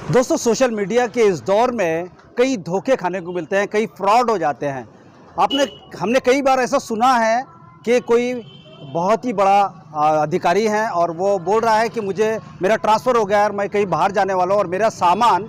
दोस्तों, social media के इस दौर में कई धोखे खाने को मिलते हैं, कई फ्रॉड हो जाते हैं। हमने कई बार ऐसा सुना है कि कोई बहुत ही बड़ा अधिकारी है और वो बोल रहा है कि मेरा ट्रांसफ़र हो गया है और मैं कहीं बाहर जाने वाला हूँ और मेरा सामान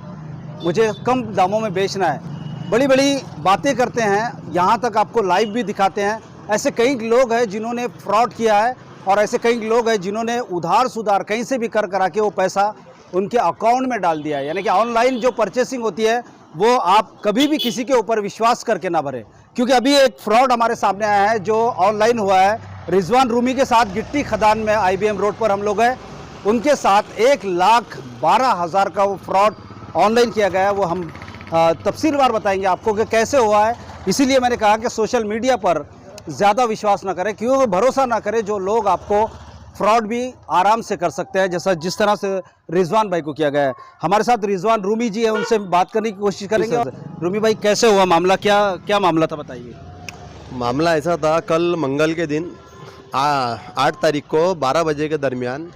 मुझे कम दामों में बेचना है। बड़ी बड़ी बातें करते हैं, यहाँ तक आपको लाइव भी दिखाते हैं। ऐसे कई लोग हैं जिन्होंने फ्रॉड किया है और ऐसे कई लोग हैं जिन्होंने उधार सुधार कहीं से भी करा के वो पैसा उनके अकाउंट में डाल दिया है। यानी कि ऑनलाइन जो परचेसिंग होती है वो आप कभी भी किसी के ऊपर विश्वास करके ना भरें, क्योंकि अभी एक फ्रॉड हमारे सामने आया है जो ऑनलाइन हुआ है। रिजवान रूमी के साथ गिट्टी खदान में IBM रोड पर हम लोग हैं, उनके साथ 1,12,000 का वो फ्रॉड ऑनलाइन किया गया है। वो हम तफसीलवार बताएंगे आपको कि कैसे हुआ है। इसीलिए मैंने कहा कि सोशल मीडिया पर ज़्यादा विश्वास ना करें, क्योंकि भरोसा ना करें जो लोग आपको फ्रॉड भी आराम से कर सकते हैं, जिस तरह से रिजवान भाई को किया गया है। हमारे साथ रिजवान रूमी जी है, उनसे बात करने की कोशिश करेंगे। रूमी भाई, कैसे हुआ मामला, क्या मामला था, बताइए। मामला ऐसा था, कल मंगल के दिन 8 तारीख को 12 बजे के दरमियान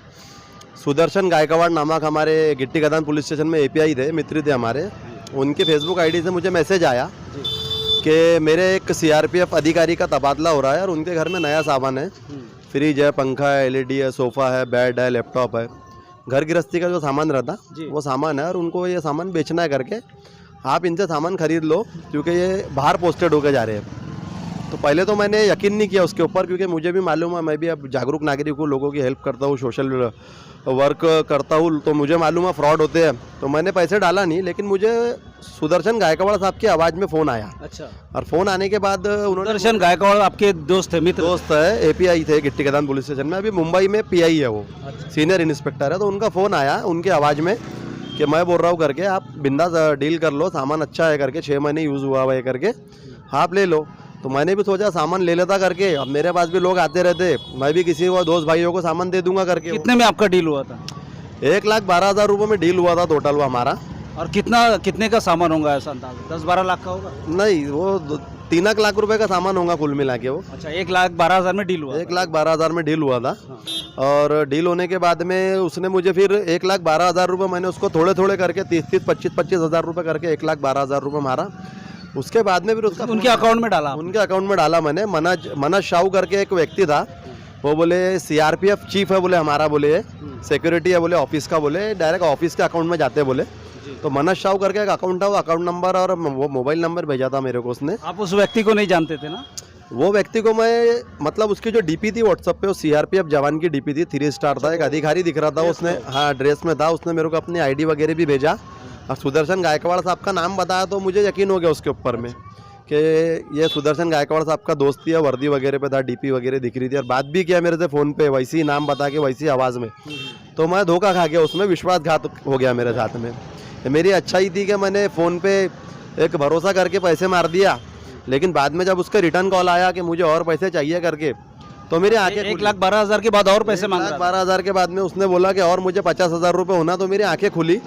सुदर्शन गायकवाड़ नामक हमारे गिट्टी खदान पुलिस स्टेशन में API थे, मित्र थे हमारे। उनके फेसबुक ID से मुझे मैसेज आया कि मेरे एक CRPF अधिकारी का तबादला हो रहा है और उनके घर में नया सामान है, फ्रिज है, पंखा है, LED है, सोफ़ा है, बेड है, लैपटॉप है, घर गृहस्थी का जो सामान रहता वो सामान है और उनको ये सामान बेचना है करके आप इनसे सामान खरीद लो, क्योंकि ये बाहर पोस्टेड होकर जा रहे हैं। तो पहले तो मैंने यकीन नहीं किया उसके ऊपर, क्योंकि मुझे भी मालूम है, मैं भी अब जागरूक नागरिक हूँ, लोगों की हेल्प करता हूँ, सोशल वर्क करता हूँ, तो मुझे मालूम है फ्रॉड होते हैं। तो मैंने पैसे डाला नहीं, लेकिन मुझे सुदर्शन गायकवाड़ साहब की आवाज़ में फ़ोन आया। अच्छा। और फ़ोन आने के बाद उन्होंने, सुदर्शन गायकवाड़ आपके दोस्त थे, मित्र? दोस्त है, API थे गिट्टी खदान पुलिस स्टेशन में, अभी मुंबई में PI है वो। अच्छा। सीनियर इंस्पेक्टर है। तो उनका फ़ोन आया उनकी आवाज़ में कि मैं बोल रहा हूँ करके, आप बिंदास डील कर लो, सामान अच्छा है करके, 6 महीने यूज़ हुआ है करके, आप ले लो। तो मैंने भी सोचा सामान ले लेता करके, अब मेरे पास भी लोग आते रहते, मैं भी किसी को दोस्त भाइयों को सामान दे दूंगा करके। कितने में आपका डील हुआ था? 1,12,000 रुपये में डील हुआ था टोटल वो हमारा। और कितने का सामान होगा ऐसा अंदाजा? 10-12 लाख का होगा? नहीं, वो 3 लाख रुपए का सामान होगा कुल मिला के वो। अच्छा, 1,12,000 में डील हुआ? 1,12,000 में डील हुआ था। हाँ। और डील होने के बाद में उसने मुझे फिर 1,12,000 रुपये, मैंने उसको थोड़े थोड़े करके 30-30, 25-25 हज़ार रुपये करके 1,12,000 रुपये मारा। उसके बाद में फिर उसका उनके अकाउंट में डाला? उनके अकाउंट में डाला मैंने। मनज शाहू करके एक व्यक्ति था, वो बोले CRPF चीफ है, बोले हमारा, बोले सिक्योरिटी है, बोले ऑफिस का, बोले डायरेक्ट ऑफिस के अकाउंट में जाते बोले। तो मनज शाहू करके एक अकाउंट था, वो अकाउंट नंबर और वो मोबाइल नंबर भेजा था मेरे को उसने। आप उस व्यक्ति को नहीं जानते थे ना? वो व्यक्ति को मैं, मतलब उसकी जो DP थी व्हाट्सएप पे, वो CRPF जवान की DP थी, 3 स्टार था, एक अधिकारी दिख रहा था उसने, हाँ ड्रेस में था। उसने मेरे को अपनी ID वगैरह भी भेजा और सुदर्शन गायकवाड़ साहब का नाम बताया, तो मुझे यकीन हो गया उसके ऊपर में कि ये सुदर्शन गायकवाड़ साहब का दोस्त ही है, वर्दी वगैरह पे था, DP वगैरह दिख रही थी, और बात भी किया मेरे से फ़ोन पे, वैसी नाम बता के, वैसी आवाज़ में। तो मैं धोखा खा गया उसमें, विश्वासघात हो गया मेरे साथ में। मेरी अच्छाई थी कि मैंने फ़ोन पे एक भरोसा करके पैसे मार दिया, लेकिन बाद में जब उसका रिटर्न कॉल आया कि मुझे और पैसे चाहिए करके, तो मेरी आंखें 1,12,000 के बाद और पैसे मांग रहा था। 1,12,000 के बाद में उसने बोला कि और मुझे 50,000 रुपये होना, तो मेरी आंखें खुली।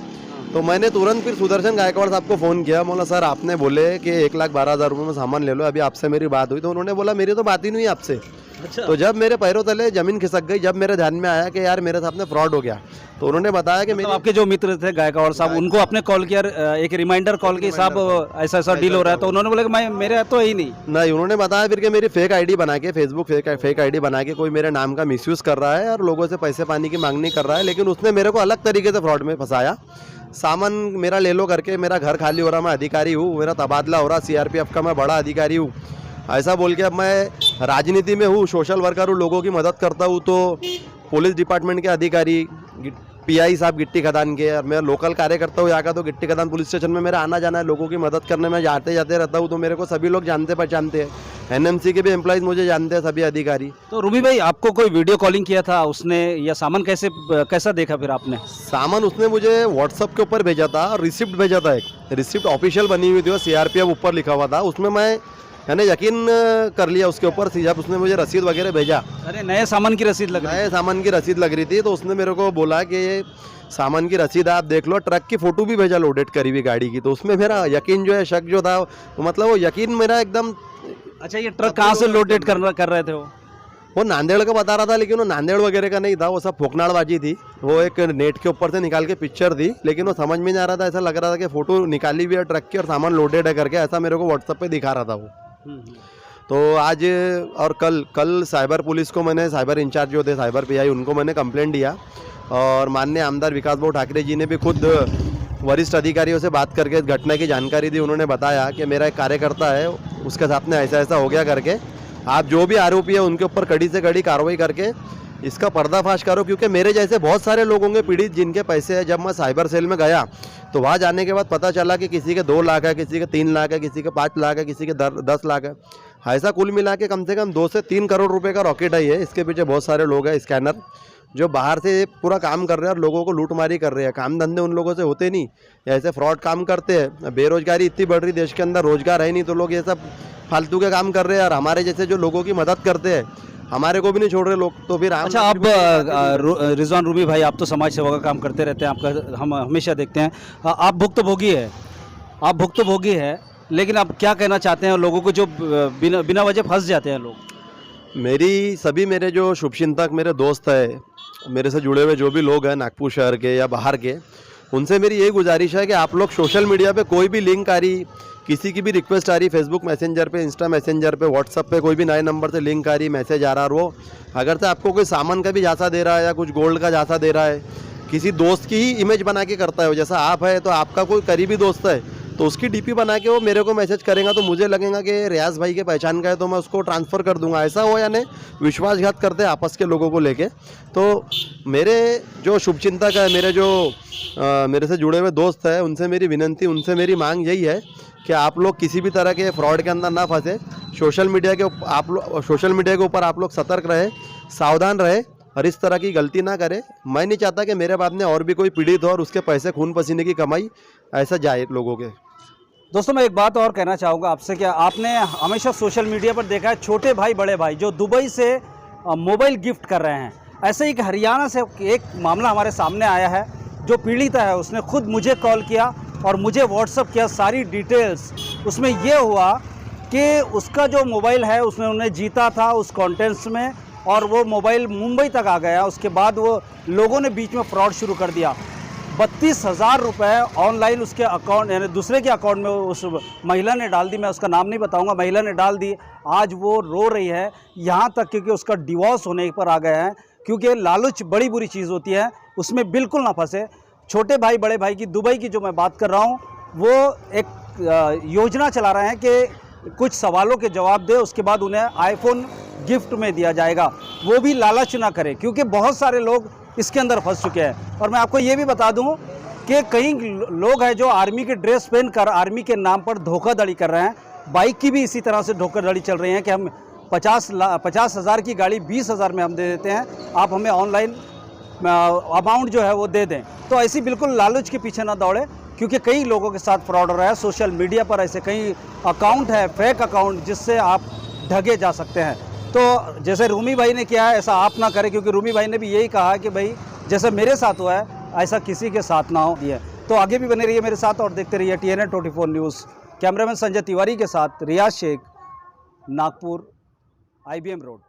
तो मैंने तुरंत फिर सुदर्शन गायकवाड़ साहब को फ़ोन किया, बोला सर आपने बोले कि 1,12,000 रुपये में सामान ले लो, अभी आपसे मेरी बात हुई। तो उन्होंने बोला मेरी तो बात ही नहीं हुई आपसे। अच्छा। तो जब मेरे पैरों तले ज़मीन खिसक गई, जब मेरे ध्यान में आया कि यार मेरे साथ में फ्रॉड हो गया, तो उन्होंने बताया कि मतलब आपके जो मित्र थे गायकवाड़ साहब, उनको आपने कॉल किया, एक रिमाइंडर कॉल की, साहब ऐसा ऐसा डील हो रहा है? तो उन्होंने बोला कि मेरे तो ही नहीं। उन्होंने बताया फिर कि मेरी फेक ID बना के, फेसबुक फेक ID बना के कोई मेरे नाम का मिसयूज़ कर रहा है और लोगों से पैसे पानी की मांगनी कर रहा है। लेकिन उसने मेरे को अलग तरीके से फ्रॉड में फंसाया। सामान मेरा ले लो करके, मेरा घर खाली हो रहा, मैं अधिकारी हूँ, मेरा तबादला हो रहा, CRPF का मैं बड़ा अधिकारी हूँ, ऐसा बोल के। अब मैं राजनीति में हूँ, सोशल वर्कर हूँ, लोगों की मदद करता हूँ, तो पुलिस डिपार्टमेंट के अधिकारी, PI साहब गिट्टी खदान के, और मैं लोकल कार्यकर्ता हूँ यहाँ का, तो गिट्टी खदान पुलिस स्टेशन में मेरा आना जाना है, लोगों की मदद करने में जाते जाते रहता हूँ, तो मेरे को सभी लोग जानते पहचानते हैं। NMC के भी एम्प्लॉइज मुझे जानते हैं, सभी अधिकारी। तो रूमी भाई, आपको कोई वीडियो कॉलिंग किया था उसने, या सामान कैसा देखा फिर आपने? सामान उसने मुझे व्हाट्सअप के ऊपर भेजा था और रिसिप्ट भेजा था, एक रिसिप्ट ऑफिशियल बनी हुई थी, CRPF ऊपर लिखा हुआ था, उसमें मैंने यकीन कर लिया उसके ऊपर। जब उसने मुझे रसीद वगैरह भेजा, अरे नए सामान की रसीद लग रही थी, तो उसने मेरे को बोला कि ये सामान की रसीद आप देख लो, ट्रक की फ़ोटो भी भेजा लोडेड करी हुई गाड़ी की। तो उसमें मेरा यकीन जो है, शक जो था, तो मतलब वो यकीन मेरा एकदम। अच्छा, ये ट्रक कहाँ से लोडेड कर रहे थे वो? वो नांदेड़ का बता रहा था, लेकिन वो नांदेड़ वगैरह का नहीं था, वो सब फोकनाड़बाजी थी। वो एक नेट के ऊपर से निकाल के पिक्चर थी, लेकिन वो समझ में नहीं आ रहा था। ऐसा लग रहा था कि फ़ोटो निकाली हुई है ट्रक की और सामान लोडेड है करके, ऐसा मेरे को व्हाट्सएप पे दिखा रहा था वो। तो आज और कल साइबर पुलिस को मैंने, साइबर इंचार्ज जो थे साइबर पीआई, उनको मैंने कंप्लेंट दिया और माननीय आमदार विकास भाऊ ठाकरे जी ने भी खुद वरिष्ठ अधिकारियों से बात करके घटना की जानकारी दी। उन्होंने बताया कि मेरा एक कार्यकर्ता है, उसके साथ में ऐसा ऐसा हो गया करके, आप जो भी आरोपी है उनके ऊपर कड़ी से कड़ी कार्रवाई करके इसका पर्दाफाश करो, क्योंकि मेरे जैसे बहुत सारे लोग होंगे पीड़ित जिनके पैसे हैं। जब मैं साइबर सेल में गया तो वहाँ जाने के बाद पता चला कि किसी के 2 लाख है, किसी के 3 लाख है, किसी के 5 लाख है, किसी के 10 लाख है। ऐसा कुल मिला के कम से कम 2 से 3 करोड़ रुपए का रॉकेट है। इसके पीछे बहुत सारे लोग हैं, स्कैनर, जो बाहर से पूरा काम कर रहे हैं और लोगों को लूटमारी कर रहे हैं। काम धंधे उन लोगों से होते नहीं, ऐसे फ्रॉड काम करते हैं। बेरोजगारी इतनी बढ़ रही, देश के अंदर रोजगार है नहीं, तो लोग ये सब फालतू के काम कर रहे हैं और हमारे जैसे जो लोगों की मदद करते हैं हमारे को भी नहीं छोड़ रहे लोग। तो फिर अच्छा, आप रिजवान रूमी भाई, आप तो समाज सेवा का काम करते रहते हैं, आपका हम हमेशा देखते हैं। आप भुक्तभोगी है, आप भुक्तभोगी है, लेकिन आप क्या कहना चाहते हैं लोगों को जो बिना वजह फंस जाते हैं लोग? मेरे जो शुभचिंतक, मेरे दोस्त है, मेरे से जुड़े हुए जो भी लोग हैं नागपुर शहर के या बाहर के, उनसे मेरी यही गुजारिश है कि आप लोग सोशल मीडिया पे कोई भी लिंक आ रही, किसी की भी रिक्वेस्ट आ रही, फेसबुक मैसेंजर पे, इंस्टा मैसेंजर पे, व्हाट्सअप पे कोई भी नए नंबर से लिंक आ रही, मैसेज आ रहा, और वो अगर से आपको कोई सामान का भी झांसा दे रहा है या कुछ गोल्ड का झांसा दे रहा है, किसी दोस्त की ही इमेज बना के करता है वो, जैसा आप है तो आपका कोई करीबी दोस्त है तो उसकी डीपी बना के वो मेरे को मैसेज करेगा, तो मुझे लगेगा कि रियाज भाई के पहचान का है, तो मैं उसको ट्रांसफ़र कर दूंगा। ऐसा हो या नहीं, विश्वासघात करते हैं आपस के लोगों को लेके। तो मेरे जो शुभचिंतक है, मेरे से जुड़े हुए दोस्त हैं, उनसे मेरी विनंती, उनसे मेरी मांग यही है कि आप लोग किसी भी तरह के फ्रॉड के अंदर ना फंसे। सोशल मीडिया के ऊपर आप लोग सतर्क रहे, सावधान रहे और इस तरह की गलती ना करें। मैं नहीं चाहता कि मेरे बाद में और भी कोई पीड़ित हो और उसके पैसे खून पसीने की कमाई ऐसा जाए लोगों के। दोस्तों, मैं एक बात और कहना चाहूँगा आपसे कि आपने हमेशा सोशल मीडिया पर देखा है छोटे भाई बड़े भाई जो दुबई से मोबाइल गिफ्ट कर रहे हैं। ऐसे ही हरियाणा से एक मामला हमारे सामने आया है। जो पीड़ित है उसने खुद मुझे कॉल किया और मुझे व्हाट्सअप किया सारी डिटेल्स। उसमें यह हुआ कि उसका जो मोबाइल है उसने उन्हें जीता था उस कॉन्टेस्ट में, और वो मोबाइल मुंबई तक आ गया। उसके बाद वो लोगों ने बीच में फ्रॉड शुरू कर दिया। 32,000 रुपये ऑनलाइन उसके अकाउंट, यानी दूसरे के अकाउंट में उस महिला ने डाल दी। मैं उसका नाम नहीं बताऊंगा, महिला ने डाल दी। आज वो रो रही है, यहाँ तक क्योंकि उसका डिवोर्स होने पर आ गया है। क्योंकि लालच बड़ी बुरी चीज़ होती है, उसमें बिल्कुल ना फंसे। छोटे भाई बड़े भाई की दुबई की जो मैं बात कर रहा हूँ, वो एक योजना चला रहे हैं कि कुछ सवालों के जवाब दे, उसके बाद उन्हें आईफोन गिफ्ट में दिया जाएगा। वो भी लालच ना करें, क्योंकि बहुत सारे लोग इसके अंदर फंस चुके हैं। और मैं आपको ये भी बता दूं कि कई लोग हैं जो आर्मी के ड्रेस पहनकर आर्मी के नाम पर धोखाधड़ी कर रहे हैं। बाइक की भी इसी तरह से धोखाधड़ी चल रही है कि हम 50,000 की गाड़ी 20,000 में हम दे देते हैं, आप हमें ऑनलाइन अमाउंट जो है वो दे दें। तो ऐसी बिल्कुल लालच के पीछे ना दौड़े, क्योंकि कई लोगों के साथ फ्रॉड हो रहा है। सोशल मीडिया पर ऐसे कई अकाउंट है, फेक अकाउंट, जिससे आप ठगे जा सकते हैं। तो जैसे रूमी भाई ने किया है ऐसा आप ना करें, क्योंकि रूमी भाई ने भी यही कहा कि भाई जैसे मेरे साथ हुआ है ऐसा किसी के साथ ना हो। तो आगे भी बने रहिए मेरे साथ और देखते रहिए TNN 24 news. Cameraman Sanjay Tiwari के साथ रियाज शेख, नागपुर, IBM रोड।